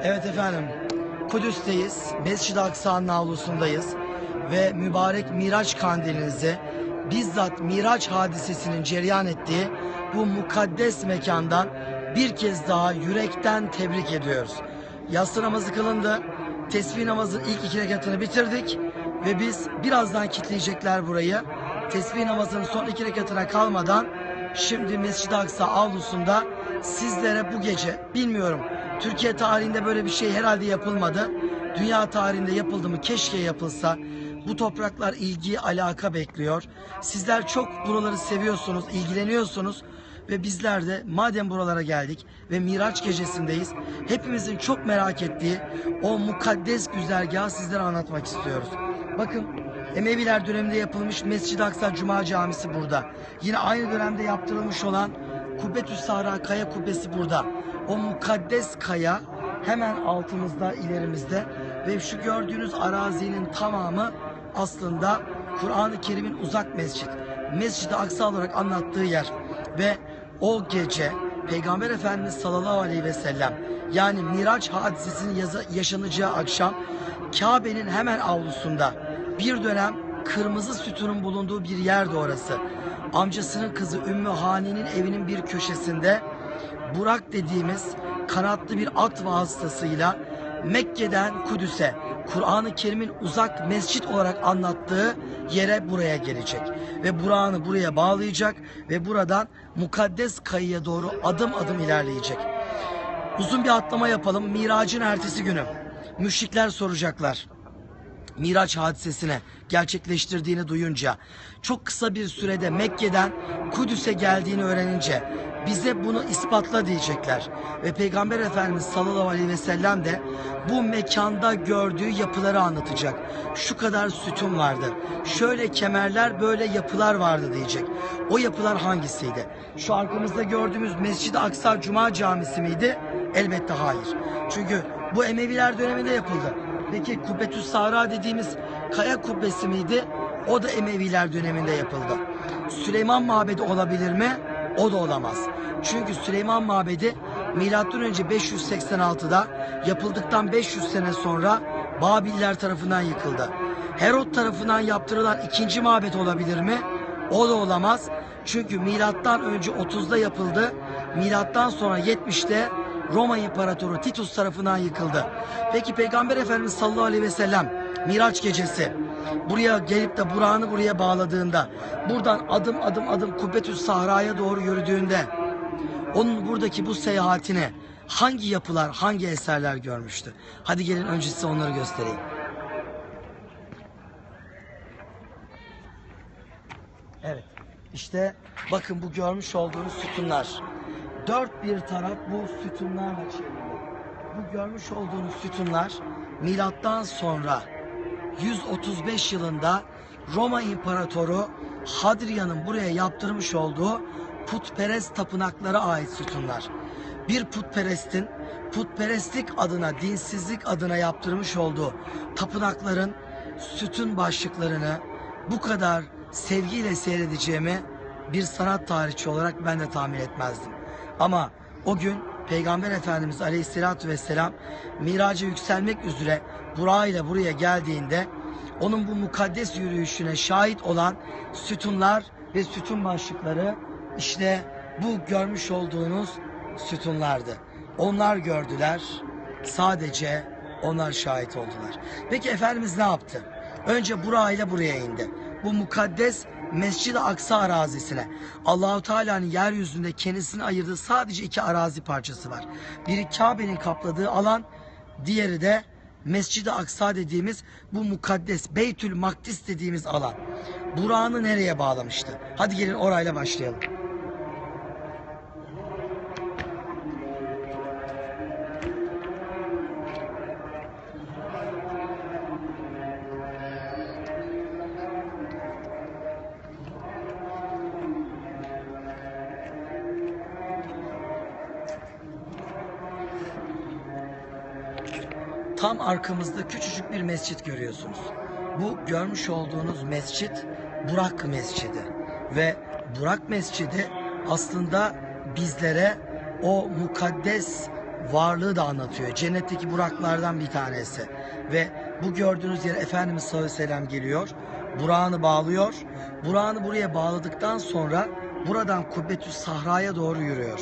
Evet efendim, Kudüs'teyiz, Mescid-i Aksa'nın avlusundayız ve mübarek Miraç kandilinizi bizzat Miraç hadisesinin cereyan ettiği bu mukaddes mekandan bir kez daha yürekten tebrik ediyoruz. Yatsı namazı kılındı, tesbih namazının ilk 2 rekatını bitirdik ve biz birazdan kitleyecekler burayı. Tesbih namazının son 2 rekatına kalmadan şimdi Mescid-i Aksa avlusunda sizlere bu gece, bilmiyorum, Türkiye tarihinde böyle bir şey herhalde yapılmadı. Dünya tarihinde yapıldı mı? Keşke yapılsa. Bu topraklar ilgi, alaka bekliyor. Sizler çok buraları seviyorsunuz, ilgileniyorsunuz. Ve bizler de madem buralara geldik ve Miraç gecesindeyiz, hepimizin çok merak ettiği o mukaddes güzergahı sizlere anlatmak istiyoruz. Bakın, Emeviler döneminde yapılmış Mescid-i Aksa Cuma Camisi burada. Yine aynı dönemde yaptırılmış olan Kubbetü's Sahra Kaya Kubbesi burada. O mukaddes kaya hemen altımızda, ilerimizde ve şu gördüğünüz arazinin tamamı aslında Kur'an-ı Kerim'in uzak mescid, Mescid-i Aksa olarak anlattığı yer ve o gece Peygamber Efendimiz sallallahu aleyhi ve sellem, yani Miraç hadisesinin yaşanacağı akşam, Kabe'nin hemen avlusunda bir dönem kırmızı sütunun bulunduğu bir yerdi orası. Amcasının kızı Ümmü Hani'nin evinin bir köşesinde Burak dediğimiz kanatlı bir at vasıtasıyla Mekke'den Kudüs'e Kur'an-ı Kerim'in uzak mescit olarak anlattığı yere buraya gelecek. Ve Burak'ını buraya bağlayacak ve buradan mukaddes kayıya doğru adım adım ilerleyecek. Uzun bir atlama yapalım. Miracın ertesi günü müşrikler soracaklar. Miraç hadisesine gerçekleştirdiğini duyunca, çok kısa bir sürede Mekke'den Kudüs'e geldiğini öğrenince bize bunu ispatla diyecekler. Ve Peygamber Efendimiz sallallahu aleyhi ve sellem de bu mekanda gördüğü yapıları anlatacak. Şu kadar sütun vardı, şöyle kemerler, böyle yapılar vardı diyecek. O yapılar hangisiydi? Şu arkamızda gördüğümüz Mescid-i Aksa Cuma Camisi miydi? Elbette hayır. Çünkü bu Emeviler döneminde yapıldı. Peki Kubbetü's Sahra dediğimiz kaya kubbesi miydi? O da Emeviler döneminde yapıldı. Süleyman Mabedi olabilir mi? O da olamaz. Çünkü Süleyman Mabedi milattan önce 586'da yapıldıktan 500 sene sonra Babiller tarafından yıkıldı. Herod tarafından yaptırılan ikinci mabet olabilir mi? O da olamaz. Çünkü milattan önce 30'da yapıldı. Milattan sonra 70'te Roma İmparatoru Titus tarafından yıkıldı. Peki Peygamber Efendimiz sallallahu aleyhi ve sellem Miraç gecesi buraya gelip de Burak'ını buraya bağladığında, buradan adım adım Kubbetü's Sahra'ya doğru yürüdüğünde, onun buradaki bu seyahatine hangi yapılar, hangi eserler görmüştü? Hadi gelin önce size onları göstereyim. Evet, işte bakın bu görmüş olduğunuz sütunlar. Dört bir taraf bu sütunlarla çevrili. Bu görmüş olduğunuz sütunlar milattan sonra 135 yılında Roma İmparatoru Hadrian'ın buraya yaptırmış olduğu putperest tapınaklara ait sütunlar. Bir putperestin putperestlik adına, dinsizlik adına yaptırmış olduğu tapınakların sütun başlıklarını bu kadar sevgiyle seyredeceğimi bir sanat tarihçi olarak ben de tahmin etmezdim. Ama o gün Peygamber Efendimiz Aleyhisselatü Vesselam miraca yükselmek üzere Burak ile buraya geldiğinde onun bu mukaddes yürüyüşüne şahit olan sütunlar ve sütun başlıkları işte bu görmüş olduğunuz sütunlardı. Onlar gördüler, sadece onlar şahit oldular. Peki Efendimiz ne yaptı? Önce Burak ile buraya indi. Bu mukaddes Mescid-i Aksa arazisine. Allahu Teala'nın yeryüzünde kendisine ayırdığı sadece 2 arazi parçası var. Biri Kabe'nin kapladığı alan, diğeri de Mescid-i Aksa dediğimiz bu mukaddes Beytül Makdis dediğimiz alan. Burak'ını nereye bağlamıştı? Hadi gelin orayla başlayalım. Tam arkamızda küçücük bir mescit görüyorsunuz. Bu görmüş olduğunuz mescit Burak Mescidi ve Burak Mescidi aslında bizlere o mukaddes varlığı da anlatıyor. Cennetteki buraklardan bir tanesi. Ve bu gördüğünüz yere Efendimiz sallallahu aleyhi ve sellem geliyor. Burağını bağlıyor. Burağını buraya bağladıktan sonra buradan Kubbetüs Sahra'ya doğru yürüyor.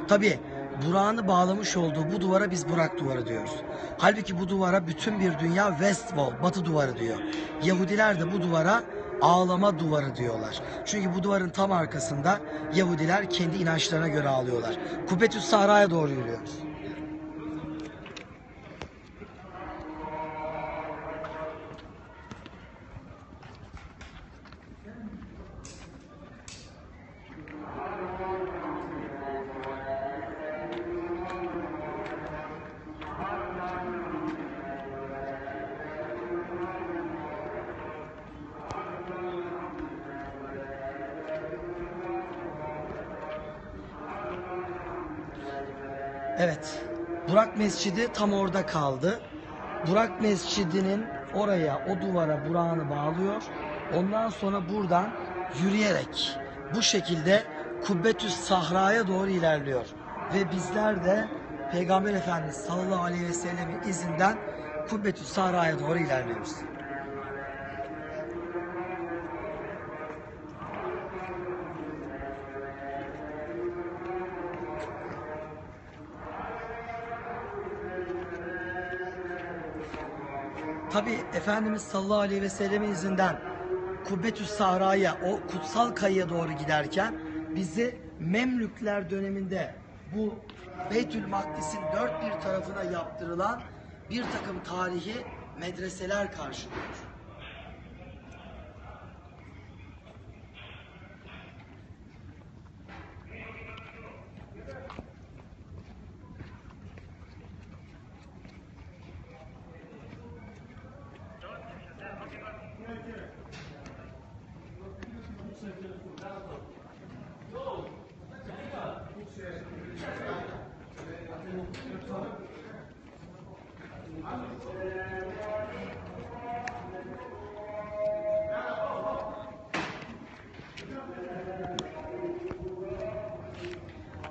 Tabi burağını bağlamış olduğu bu duvara biz Burak duvarı diyoruz. Halbuki bu duvara bütün bir dünya West Wall, Batı duvarı diyor. Yahudiler de bu duvara ağlama duvarı diyorlar. Çünkü bu duvarın tam arkasında Yahudiler kendi inançlarına göre ağlıyorlar. Kubbetüs Sahra'ya doğru yürüyoruz. Evet, Burak Mescidi tam orada kaldı. Burak Mescidi'nin oraya, o duvara Burak'ını bağlıyor. Ondan sonra buradan yürüyerek bu şekilde Kubbetüs Sahra'ya doğru ilerliyor. Ve bizler de Peygamber Efendimiz sallallahu aleyhi ve sellemin izinden Kubbetüs Sahra'ya doğru ilerliyoruz. Tabi Efendimiz sallallahu aleyhi ve sellemin izinden Kubbetüs Sahra'ya, o kutsal kayaya doğru giderken bizi Memlükler döneminde bu Beytül Makdis'in dört bir tarafına yaptırılan bir takım tarihi medreseler karşılıyor.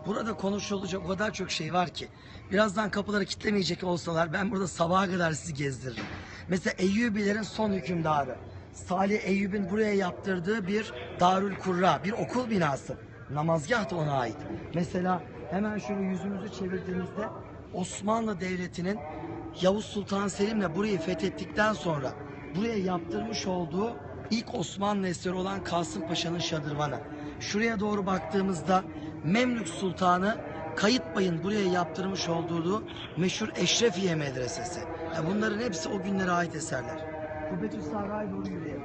Burada konuşulacak o kadar çok şey var ki. Birazdan kapıları kilitlemeyecek olsalar ben burada sabaha kadar sizi gezdiririm. Mesela Eyyubilerin son hükümdarı Salih Eyyub'un buraya yaptırdığı bir Darül Kurra, bir okul binası. Namazgah da ona ait. Mesela hemen şöyle yüzümüzü çevirdiğimizde Osmanlı Devleti'nin Yavuz Sultan Selim'le burayı fethettikten sonra buraya yaptırmış olduğu ilk Osmanlı eseri olan Kasım Paşa'nın şadırvanı. Şuraya doğru baktığımızda Memlük Sultanı Kayıtbay'ın buraya yaptırmış olduğu meşhur Eşrefiye Medresesi. Yani bunların hepsi o günlere ait eserler. Kubbetüs Sahra'ya doğru yürüyelim.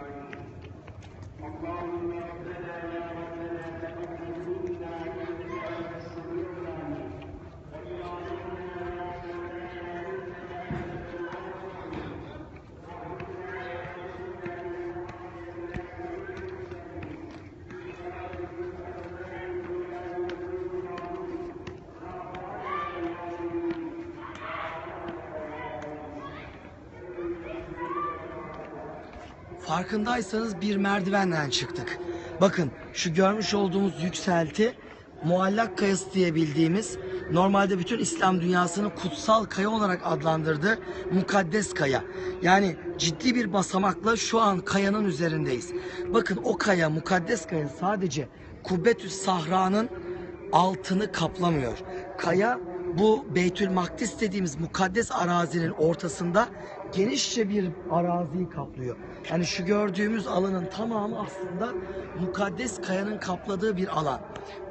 Farkındaysanız bir merdivenden çıktık. Bakın şu görmüş olduğumuz yükselti Muallak Kayası diye bildiğimiz, normalde bütün İslam dünyasının kutsal kaya olarak adlandırdığı mukaddes kaya. Yani ciddi bir basamakla şu an kayanın üzerindeyiz. Bakın o kaya, mukaddes kaya sadece Kubbetüs Sahra'nın altını kaplamıyor. Kaya bu Beytül Makdis dediğimiz mukaddes arazinin ortasında genişçe bir araziyi kaplıyor. Yani şu gördüğümüz alanın tamamı aslında mukaddes kayanın kapladığı bir alan.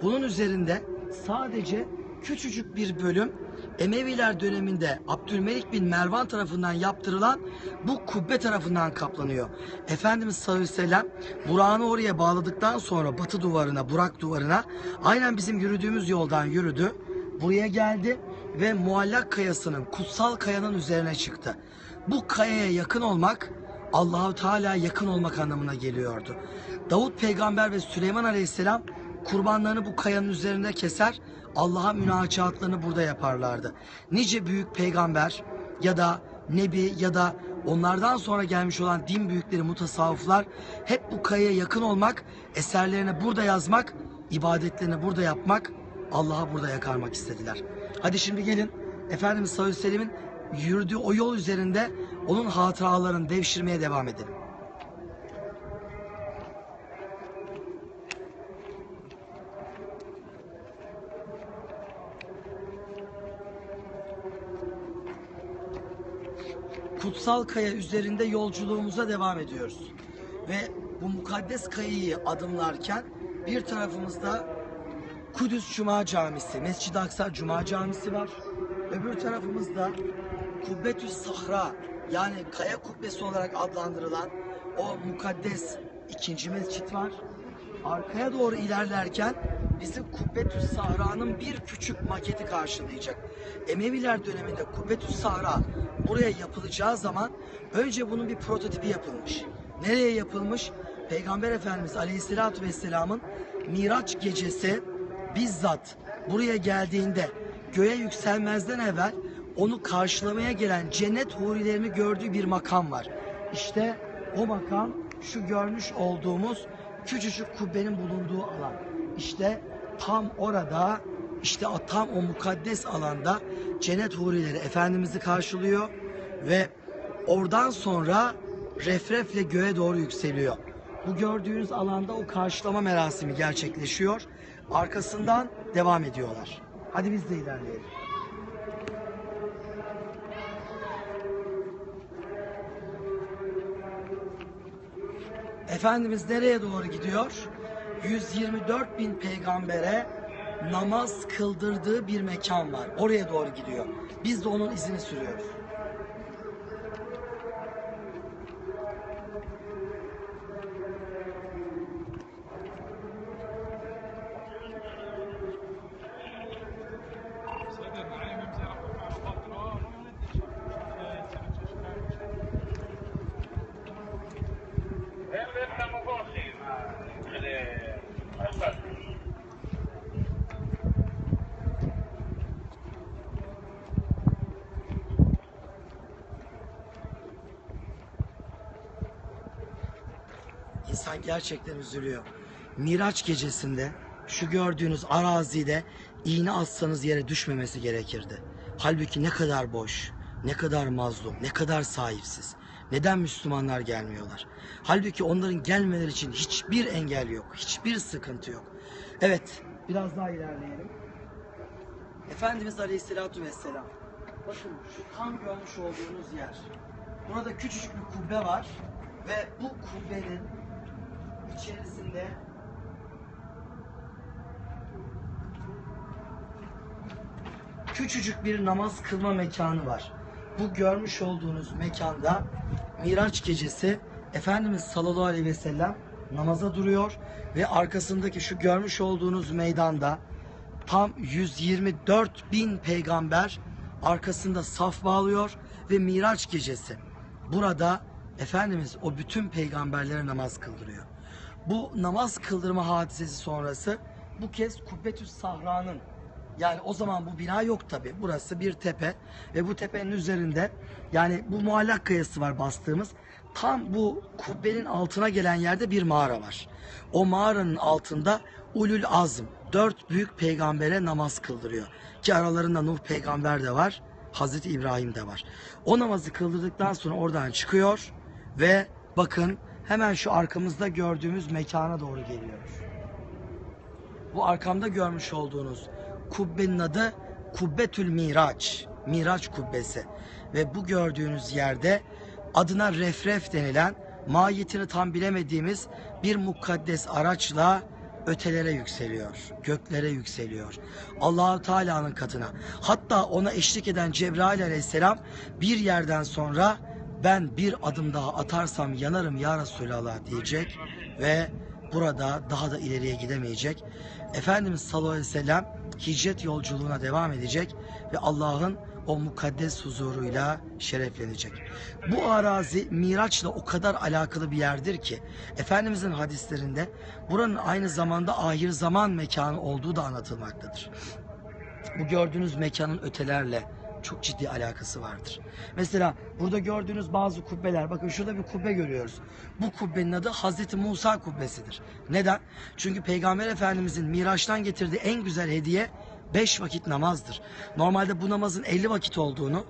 Bunun üzerinde sadece küçücük bir bölüm Emeviler döneminde Abdülmelik bin Mervan tarafından yaptırılan bu kubbe tarafından kaplanıyor. Efendimiz sallallahu aleyhi ve sellem Burak'ını oraya bağladıktan sonra Batı duvarına, Burak duvarına aynen bizim yürüdüğümüz yoldan yürüdü. Buraya geldi ve Muallak Kayası'nın, kutsal kayanın üzerine çıktı. Bu kayaya yakın olmak Allahu Teala'ya yakın olmak anlamına geliyordu. Davut peygamber ve Süleyman aleyhisselam kurbanlarını bu kayanın üzerinde keser, Allah'a münacatlarını burada yaparlardı. Nice büyük peygamber ya da nebi ya da onlardan sonra gelmiş olan din büyükleri, mutasavvıflar hep bu kayaya yakın olmak, eserlerini burada yazmak, ibadetlerini burada yapmak Allah'ı burada yakarmak istediler. Hadi şimdi gelin Efendimiz sallallahu aleyhi ve sellemin yürüdüğü o yol üzerinde onun hatıralarını devşirmeye devam edelim. Kutsal kaya üzerinde yolculuğumuza devam ediyoruz. Ve bu mukaddes kayayı adımlarken bir tarafımızda Kudüs Cuma Camisi, Mescid-i Aksa Cuma Camisi var. Öbür tarafımızda Kubbetü's Sahra, yani kaya kubbesi olarak adlandırılan o mukaddes ikinci mescit var. Arkaya doğru ilerlerken bizi Kubbetü's Sahra'nın bir küçük maketi karşılayacak. Emeviler döneminde Kubbetü's Sahra buraya yapılacağı zaman önce bunun bir prototipi yapılmış. Nereye yapılmış? Peygamber Efendimiz Aleyhisselatü Vesselam'ın Miraç gecesi bizzat buraya geldiğinde göğe yükselmezden evvel onu karşılamaya gelen cennet hurilerini gördüğü bir makam var. İşte o makam şu görmüş olduğumuz küçücük kubbenin bulunduğu alan. İşte tam orada, işte tam o mukaddes alanda cennet hurileri Efendimiz'i karşılıyor ve oradan sonra refrefle göğe doğru yükseliyor. Bu gördüğünüz alanda o karşılama merasimi gerçekleşiyor. Arkasından devam ediyorlar. Hadi biz de ilerleyelim. Efendimiz nereye doğru gidiyor? 124 bin peygambere namaz kıldırdığı bir mekan var. Oraya doğru gidiyor. Biz de onun izini sürüyoruz. İnsan gerçekten üzülüyor. Miraç gecesinde şu gördüğünüz arazide iğne atsanız yere düşmemesi gerekirdi. Halbuki ne kadar boş, ne kadar mazlum, ne kadar sahipsiz. Neden Müslümanlar gelmiyorlar? Halbuki onların gelmeleri için hiçbir engel yok, hiçbir sıkıntı yok. Evet, biraz daha ilerleyelim. Efendimiz Aleyhisselatü Vesselam, bakın şu tam görmüş olduğunuz yer. Burada küçücük bir kubbe var ve bu kubbenin içerisinde küçücük bir namaz kılma mekanı var. Bu görmüş olduğunuz mekanda Miraç gecesi Efendimiz sallallahu aleyhi ve sellem namaza duruyor ve arkasındaki şu görmüş olduğunuz meydanda tam 124 bin peygamber arkasında saf bağlıyor ve Miraç gecesi burada Efendimiz o bütün peygamberlere namaz kıldırıyor. Bu namaz kıldırma hadisesi sonrası bu kez Kubbetü's Sahra'nın, yani o zaman bu bina yok tabi. Burası bir tepe ve bu tepenin üzerinde, yani bu muallak kayası var bastığımız. Tam bu kubbenin altına gelen yerde bir mağara var. O mağaranın altında Ulul Azm 4 büyük peygambere namaz kıldırıyor. Ki aralarında Nuh peygamber de var, Hazreti İbrahim de var. O namazı kıldırdıktan sonra oradan çıkıyor ve bakın hemen şu arkamızda gördüğümüz mekana doğru geliyor. Bu arkamda görmüş olduğunuz kubbenin adı Kubbetül Miraç, Miraç kubbesi. Ve bu gördüğünüz yerde adına refref denilen, mahiyetini tam bilemediğimiz bir mukaddes araçla ötelere yükseliyor, göklere yükseliyor. Allah-u Teala'nın katına. Hatta ona eşlik eden Cebrail aleyhisselam bir yerden sonra ben bir adım daha atarsam yanarım ya Resulallah diyecek ve burada daha da ileriye gidemeyecek. Efendimiz sallallahu aleyhi ve sellem hicret yolculuğuna devam edecek ve Allah'ın o mukaddes huzuruyla şereflenecek. Bu arazi Miraç'la o kadar alakalı bir yerdir ki Efendimizin hadislerinde buranın aynı zamanda ahir zaman mekanı olduğu da anlatılmaktadır. Bu gördüğünüz mekanın ötelerle çok ciddi alakası vardır. Mesela burada gördüğünüz bazı kubbeler, bakın şurada bir kubbe görüyoruz. Bu kubbenin adı Hazreti Musa kubbesidir. Neden? Çünkü Peygamber Efendimizin Miraç'tan getirdiği en güzel hediye 5 vakit namazdır. Normalde bu namazın 50 vakit olduğunu,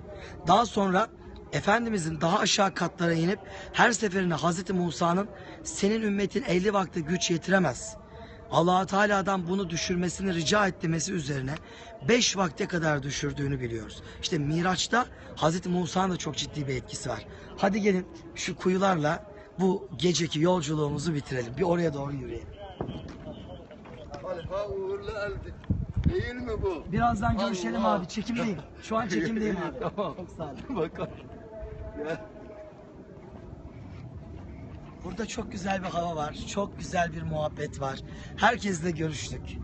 daha sonra Efendimizin daha aşağı katlara inip her seferinde Hazreti Musa'nın senin ümmetin 50 vakte güç yetiremez, Allah Teala'dan bunu düşürmesini rica etmesi üzerine 5 vakte kadar düşürdüğünü biliyoruz. İşte Miraç'ta Hazreti Musa'nın da çok ciddi bir etkisi var. Hadi gelin şu kuyularla bu geceki yolculuğumuzu bitirelim. Bir oraya doğru yürüyelim. Değil mi bu? Birazdan görüşelim Allah. abi. Çekimdeyim. Şu an çekimdeyim abi. Tamam. Çok sağ olun. Bakalım. Ya. Burada çok güzel bir hava var. Çok güzel bir muhabbet var. Herkesle görüştük.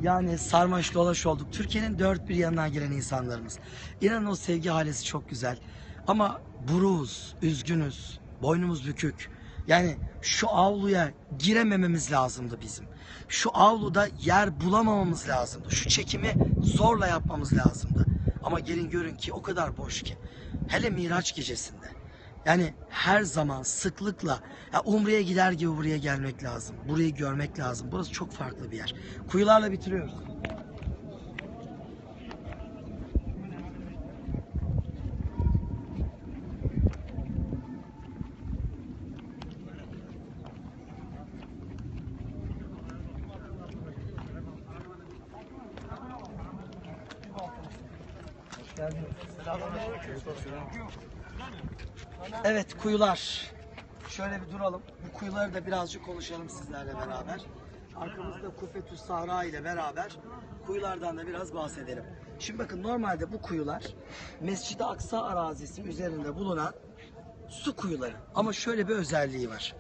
Yani sarmaş dolaş olduk. Türkiye'nin dört bir yanından gelen insanlarımız. İnanın o sevgi halesi çok güzel. Ama buruz, üzgünüz, boynumuz bükük. Yani şu avluya giremememiz lazımdı bizim. Şu avluda yer bulamamamız lazımdı. Şu çekimi zorla yapmamız lazımdı. Ama gelin görün ki o kadar boş ki. Hele Miraç gecesinde. Yani her zaman sıklıkla ya Umre'ye gider gibi buraya gelmek lazım. Burayı görmek lazım. Burası çok farklı bir yer. Kuyularla bitiriyoruz. Evet kuyular. Şöyle bir duralım. Bu kuyuları da birazcık konuşalım sizlerle beraber. Arkamızda Kufetü Sahra ile beraber kuyulardan da biraz bahsedelim. Şimdi bakın normalde bu kuyular Mescid-i Aksa arazisi üzerinde bulunan su kuyuları. Ama şöyle bir özelliği var.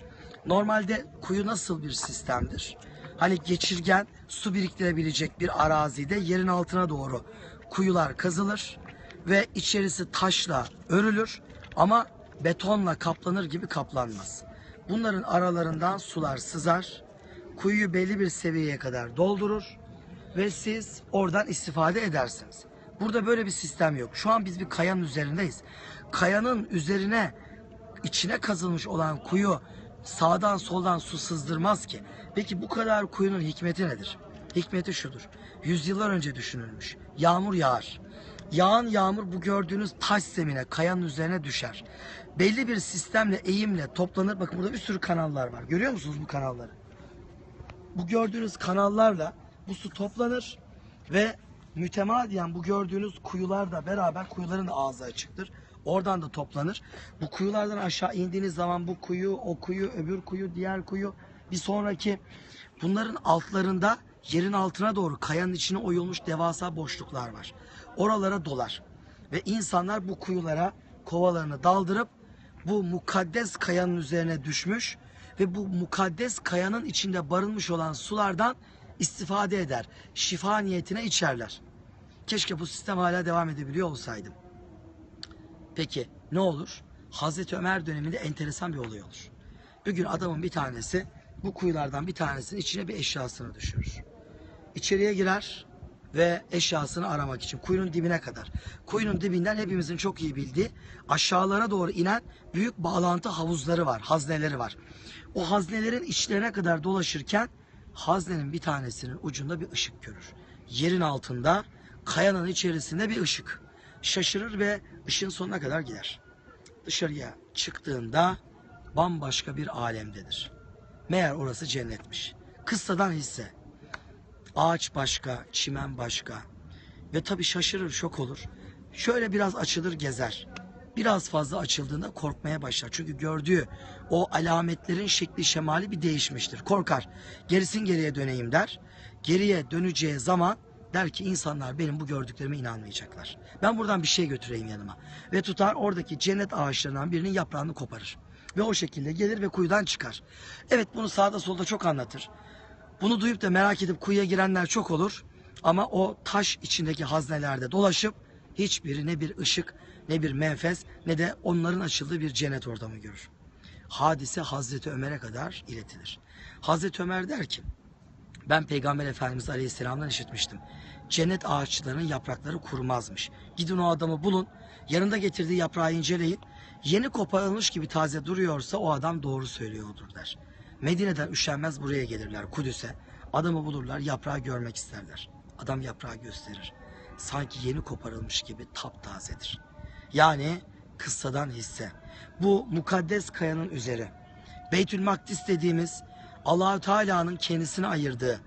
Normalde kuyu nasıl bir sistemdir? Hani geçirgen su biriktirebilecek bir arazide yerin altına doğru kuyular kazılır ve içerisi taşla örülür ama betonla kaplanır gibi kaplanmaz. Bunların aralarından sular sızar, kuyuyu belli bir seviyeye kadar doldurur ve siz oradan istifade edersiniz. Burada böyle bir sistem yok. Şu an biz bir kayanın üzerindeyiz. Kayanın üzerine içine kazılmış olan kuyu sağdan soldan su sızdırmaz ki. Peki bu kadar kuyunun hikmeti nedir? Hikmeti şudur. Yüzyıllar önce düşünülmüş. Yağmur yağar. Yağan yağmur bu gördüğünüz taş zemine, kayanın üzerine düşer. Belli bir sistemle, eğimle toplanır. Bakın burada bir sürü kanallar var. Görüyor musunuz bu kanalları? Bu gördüğünüz kanallarla bu su toplanır ve mütemadiyen bu gördüğünüz kuyularla beraber, kuyuların da ağzı açıktır. Oradan da toplanır. Bu kuyulardan aşağı indiğiniz zaman bu kuyu, o kuyu, öbür kuyu, diğer kuyu, bir sonraki, bunların altlarında yerin altına doğru kayanın içine oyulmuş devasa boşluklar var. Oralara dolar. Ve insanlar bu kuyulara kovalarını daldırıp bu mukaddes kayanın üzerine düşmüş ve bu mukaddes kayanın içinde barınmış olan sulardan istifade eder. Şifa niyetine içerler. Keşke bu sistem hala devam edebiliyor olsaydı. Peki ne olur? Hazreti Ömer döneminde enteresan bir olay olur. Bir gün adamın bir tanesi bu kuyulardan bir tanesinin içine bir eşyasını düşürür. İçeriye girer ve eşyasını aramak için kuyunun dibine kadar. Kuyunun dibinden hepimizin çok iyi bildiği aşağılara doğru inen büyük bağlantı havuzları var, hazneleri var. O haznelerin içlerine kadar dolaşırken haznenin bir tanesinin ucunda bir ışık görür. Yerin altında, kayanın içerisinde bir ışık. Şaşırır ve ışığın sonuna kadar gider. Dışarıya çıktığında bambaşka bir alemdedir. Meğer orası cennetmiş. Kıssadan hisse. Ağaç başka, çimen başka. Ve tabii şaşırır, şok olur. Şöyle biraz açılır gezer. Biraz fazla açıldığında korkmaya başlar. Çünkü gördüğü o alametlerin şekli şemali bir değişmiştir. Korkar. Gerisin geriye döneyim der. Geriye döneceği zaman der ki insanlar benim bu gördüklerime inanmayacaklar. Ben buradan bir şey götüreyim yanıma. Ve tutar oradaki cennet ağaçlarından birinin yaprağını koparır. Ve o şekilde gelir ve kuyudan çıkar. Evet bunu sağda solda çok anlatır. Bunu duyup da merak edip kuyuya girenler çok olur. Ama o taş içindeki haznelerde dolaşıp hiçbiri ne bir ışık, ne bir menfez, ne de onların açıldığı bir cennet ortamı görür. Hadise Hazreti Ömer'e kadar iletilir. Hazreti Ömer der ki, ben Peygamber Efendimiz Aleyhisselam'dan işitmiştim. Cennet ağaçlarının yaprakları kurumazmış. Gidin o adamı bulun, yanında getirdiği yaprağı inceleyin. Yeni koparılmış gibi taze duruyorsa o adam doğru söylüyordur der. Medine'den üşenmez buraya gelirler Kudüs'e. Adamı bulurlar, yaprağı görmek isterler. Adam yaprağı gösterir. Sanki yeni koparılmış gibi taptazedir. Yani kıssadan hisse. Bu mukaddes kayanın üzeri. Beytül Makdis dediğimiz Allahu Teala'nın kendisine ayırdığı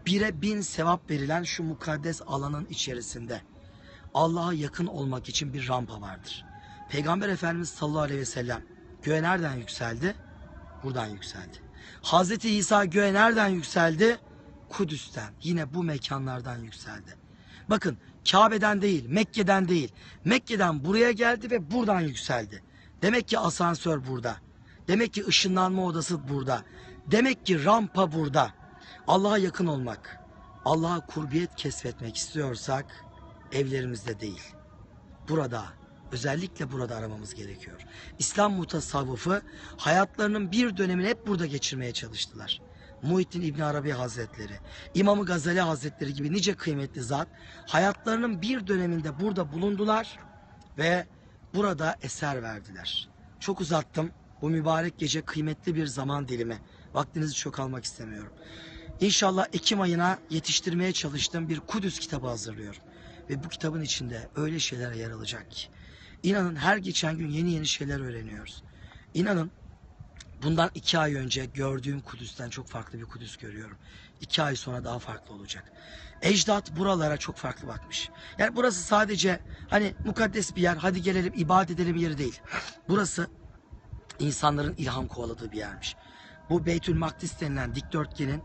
1'e 1000 sevap verilen şu mukaddes alanın içerisinde Allah'a yakın olmak için bir rampa vardır. Peygamber Efendimiz sallallahu aleyhi ve sellem göğe nereden yükseldi? Buradan yükseldi. Hazreti İsa göğe nereden yükseldi? Kudüs'ten. Yine bu mekanlardan yükseldi. Bakın Kabe'den değil, Mekke'den değil. Mekke'den buraya geldi ve buradan yükseldi. Demek ki asansör burada. Demek ki ışınlanma odası burada. Demek ki rampa burada. Allah'a yakın olmak, Allah'a kurbiyet kesbetmek istiyorsak evlerimizde değil. Burada, özellikle burada aramamız gerekiyor. İslam mutasavvıfı hayatlarının bir dönemini hep burada geçirmeye çalıştılar. Muhittin İbn Arabi Hazretleri, İmam-ı Gazali Hazretleri gibi nice kıymetli zat hayatlarının bir döneminde burada bulundular ve burada eser verdiler. Çok uzattım. Bu mübarek gece kıymetli bir zaman dilimi. Vaktinizi çok almak istemiyorum. İnşallah Ekim ayına yetiştirmeye çalıştığım bir Kudüs kitabı hazırlıyorum. Ve bu kitabın içinde öyle şeyler yer alacak ki. İnanın her geçen gün yeni yeni şeyler öğreniyoruz. İnanın bundan 2 ay önce gördüğüm Kudüs'ten çok farklı bir Kudüs görüyorum. 2 ay sonra daha farklı olacak. Ecdat buralara çok farklı bakmış. Yani burası sadece hani mukaddes bir yer, hadi gelelim ibadet edelim yeri değil. Burası insanların ilham kovaladığı bir yermiş. Bu Beytül Makdis denilen dikdörtgenin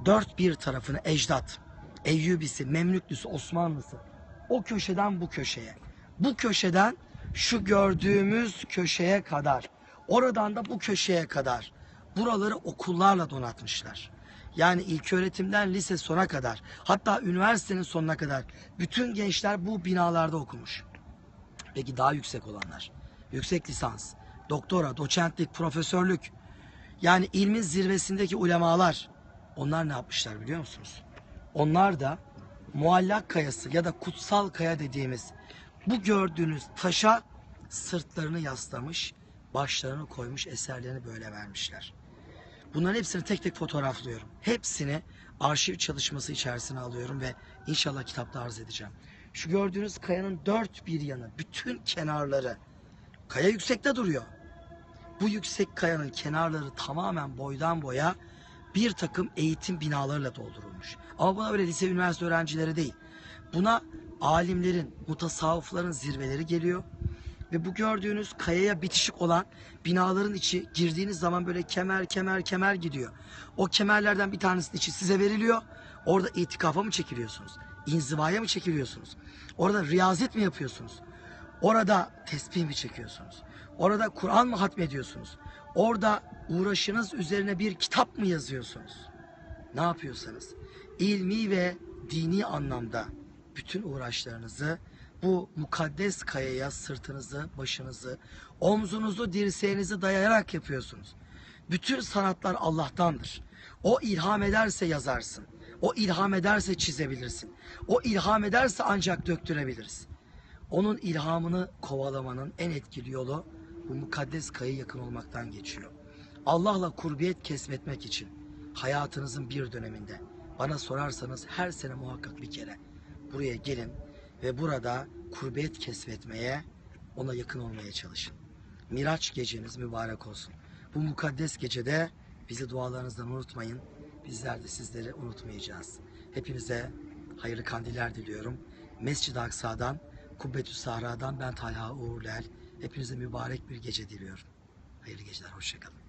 dört bir tarafını ecdat, Eyyubisi, Memlüklüsü, Osmanlısı o köşeden bu köşeye, bu köşeden şu gördüğümüz köşeye kadar, oradan da bu köşeye kadar buraları okullarla donatmışlar. Yani ilköğretimden lise sona kadar, hatta üniversitenin sonuna kadar bütün gençler bu binalarda okumuş. Peki daha yüksek olanlar, yüksek lisans, doktora, doçentlik, profesörlük, yani ilmin zirvesindeki ulemalar, onlar ne yapmışlar biliyor musunuz? Onlar da muallak kayası ya da kutsal kaya dediğimiz bu gördüğünüz taşa sırtlarını yaslamış, başlarını koymuş, eserlerini böyle vermişler. Bunların hepsini tek tek fotoğraflıyorum. Hepsini arşiv çalışması içerisine alıyorum ve inşallah kitapta arz edeceğim. Şu gördüğünüz kayanın dört bir yanı, bütün kenarları, kaya yüksekte duruyor. Bu yüksek kayanın kenarları tamamen boydan boya bir takım eğitim binalarıyla doldurulmuş. Ama buna böyle lise, üniversite öğrencileri değil. Buna alimlerin, mutasavvıfların zirveleri geliyor. Ve bu gördüğünüz kayaya bitişik olan binaların içi girdiğiniz zaman böyle kemer kemer kemer gidiyor. O kemerlerden bir tanesinin içi size veriliyor. Orada itikafa mı çekiliyorsunuz? İnzivaya mı çekiliyorsunuz? Orada riyazet mi yapıyorsunuz? Orada tesbih mi çekiyorsunuz? Orada Kur'an mı hatmediyorsunuz? Orada uğraşınız üzerine bir kitap mı yazıyorsunuz? Ne yapıyorsanız ilmi ve dini anlamda bütün uğraşlarınızı bu mukaddes kayaya sırtınızı, başınızı, omzunuzu, dirseğinizi dayayarak yapıyorsunuz. Bütün sanatlar Allah'tandır. O ilham ederse yazarsın. O ilham ederse çizebilirsin. O ilham ederse ancak döktürebiliriz. Onun ilhamını kovalamanın en etkili yolu bu mukaddes kayaya yakın olmaktan geçiyor. Allah'la kurbiyet kesmetmek için hayatınızın bir döneminde bana sorarsanız her sene muhakkak bir kere buraya gelin ve burada kurbiyet kesmetmeye, ona yakın olmaya çalışın. Miraç geceniz mübarek olsun. Bu mukaddes gecede bizi dualarınızdan unutmayın. Bizler de sizleri unutmayacağız. Hepinize hayırlı kandiller diliyorum. Mescid-i Aksa'dan, Kubbetü Sahra'dan ben Talha Uğurlel. Hepinize mübarek bir gece diliyorum. Hayırlı geceler, hoşça kalın.